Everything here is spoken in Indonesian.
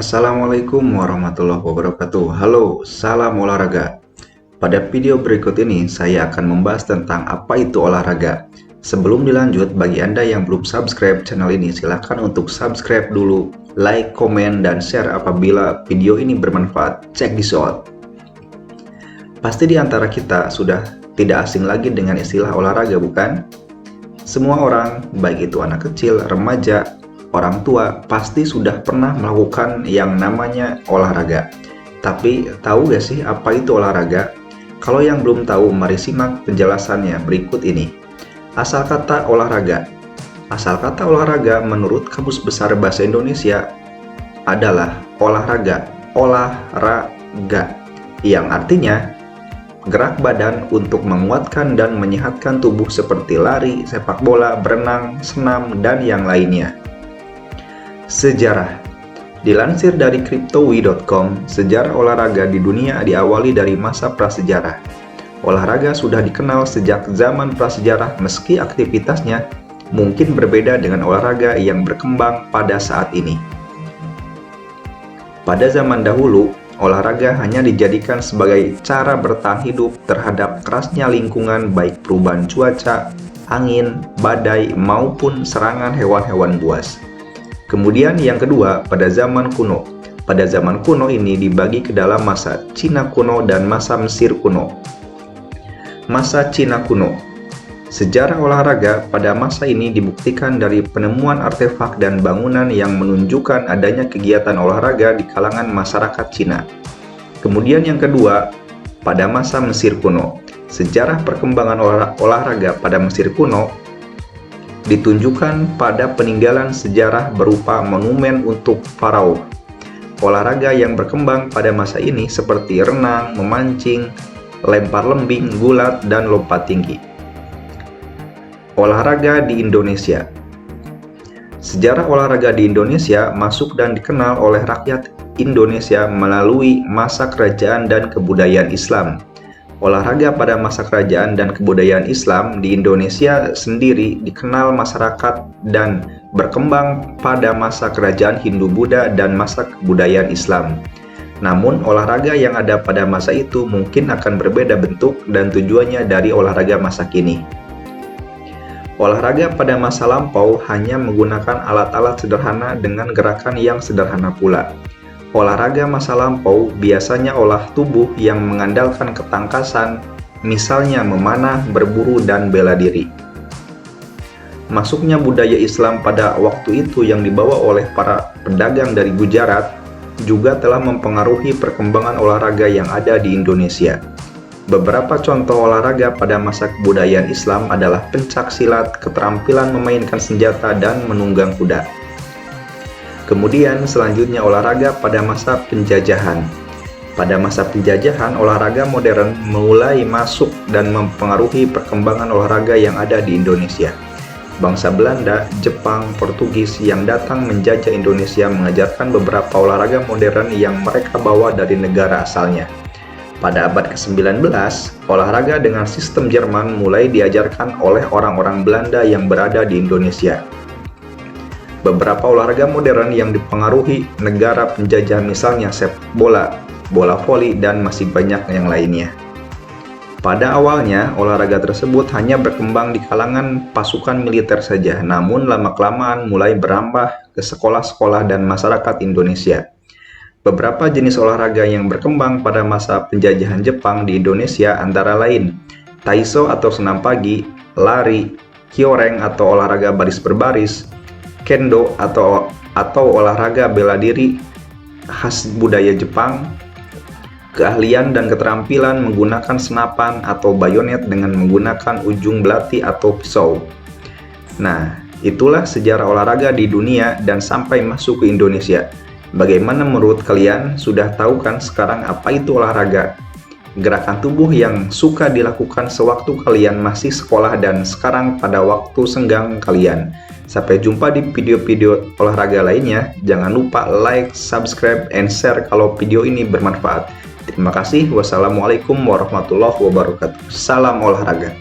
Assalamualaikum warahmatullahi wabarakatuh. Halo, salam olahraga. Pada video berikut ini, saya akan membahas tentang apa itu olahraga. Sebelum dilanjut, bagi Anda yang belum subscribe channel ini, silakan untuk subscribe dulu, like, komen, dan share apabila video ini bermanfaat. Check this out. Pasti di antara kita sudah tidak asing lagi dengan istilah olahraga, bukan? Semua orang, baik itu anak kecil, remaja, orang tua, pasti sudah pernah melakukan yang namanya olahraga. Tapi tahu gak sih apa itu olahraga? Kalau yang belum tahu, mari simak penjelasannya berikut ini. Asal kata olahraga. Asal kata olahraga menurut Kamus Besar Bahasa Indonesia adalah olahraga, yang artinya gerak badan untuk menguatkan dan menyehatkan tubuh seperti lari, sepak bola, berenang, senam, dan yang lainnya. Sejarah. Dilansir dari cryptowi.com, sejarah olahraga di dunia diawali dari masa prasejarah. Olahraga sudah dikenal sejak zaman prasejarah meski aktivitasnya mungkin berbeda dengan olahraga yang berkembang pada saat ini. Pada zaman dahulu, olahraga hanya dijadikan sebagai cara bertahan hidup terhadap kerasnya lingkungan baik perubahan cuaca, angin, badai, maupun serangan hewan-hewan buas. Kemudian yang kedua, pada zaman kuno. Pada zaman kuno ini dibagi ke dalam masa Cina kuno dan masa Mesir kuno. Masa Cina kuno. Sejarah olahraga pada masa ini dibuktikan dari penemuan artefak dan bangunan yang menunjukkan adanya kegiatan olahraga di kalangan masyarakat Cina. Kemudian yang kedua, pada masa Mesir kuno. Sejarah perkembangan olahraga pada Mesir kuno ditunjukkan pada peninggalan sejarah berupa monumen untuk faraoh. Olahraga yang berkembang pada masa ini seperti renang, memancing, lempar lembing, gulat, dan lompat tinggi. Olahraga di Indonesia. Sejarah olahraga di Indonesia masuk dan dikenal oleh rakyat Indonesia melalui masa kerajaan dan kebudayaan Islam. Olahraga pada masa kerajaan dan kebudayaan Islam di Indonesia sendiri dikenal masyarakat dan berkembang pada masa kerajaan Hindu-Buddha dan masa kebudayaan Islam. Namun, olahraga yang ada pada masa itu mungkin akan berbeda bentuk dan tujuannya dari olahraga masa kini. Olahraga pada masa lampau hanya menggunakan alat-alat sederhana dengan gerakan yang sederhana pula. Olahraga masa lampau biasanya olah tubuh yang mengandalkan ketangkasan, misalnya memanah, berburu, dan bela diri. Masuknya budaya Islam pada waktu itu yang dibawa oleh para pedagang dari Gujarat juga telah mempengaruhi perkembangan olahraga yang ada di Indonesia. Beberapa contoh olahraga pada masa kebudayaan Islam adalah pencak silat, keterampilan memainkan senjata, dan menunggang kuda. Kemudian selanjutnya olahraga pada masa penjajahan. Pada masa penjajahan, olahraga modern mulai masuk dan mempengaruhi perkembangan olahraga yang ada di Indonesia. Bangsa Belanda, Jepang, Portugis yang datang menjajah Indonesia mengajarkan beberapa olahraga modern yang mereka bawa dari negara asalnya. Pada abad ke-19, olahraga dengan sistem Jerman mulai diajarkan oleh orang-orang Belanda yang berada di Indonesia. Beberapa olahraga modern yang dipengaruhi negara penjajah misalnya sepak bola, bola voli, dan masih banyak yang lainnya. Pada awalnya, olahraga tersebut hanya berkembang di kalangan pasukan militer saja, namun lama-kelamaan mulai berambah ke sekolah-sekolah dan masyarakat Indonesia. Beberapa jenis olahraga yang berkembang pada masa penjajahan Jepang di Indonesia antara lain Taiso atau senam pagi, lari, kyoreng atau olahraga baris berbaris, Kendo atau olahraga bela diri khas budaya Jepang, keahlian dan keterampilan menggunakan senapan atau bayonet dengan menggunakan ujung belati atau pisau. Nah, itulah sejarah olahraga di dunia dan sampai masuk ke Indonesia. Bagaimana menurut kalian? Sudah tahu kan sekarang apa itu olahraga? Gerakan tubuh yang suka dilakukan sewaktu kalian masih sekolah dan sekarang pada waktu senggang kalian. Sampai jumpa di video-video olahraga lainnya. Jangan lupa like, subscribe, and share kalau video ini bermanfaat. Terima kasih. Wassalamualaikum warahmatullahi wabarakatuh. Salam olahraga.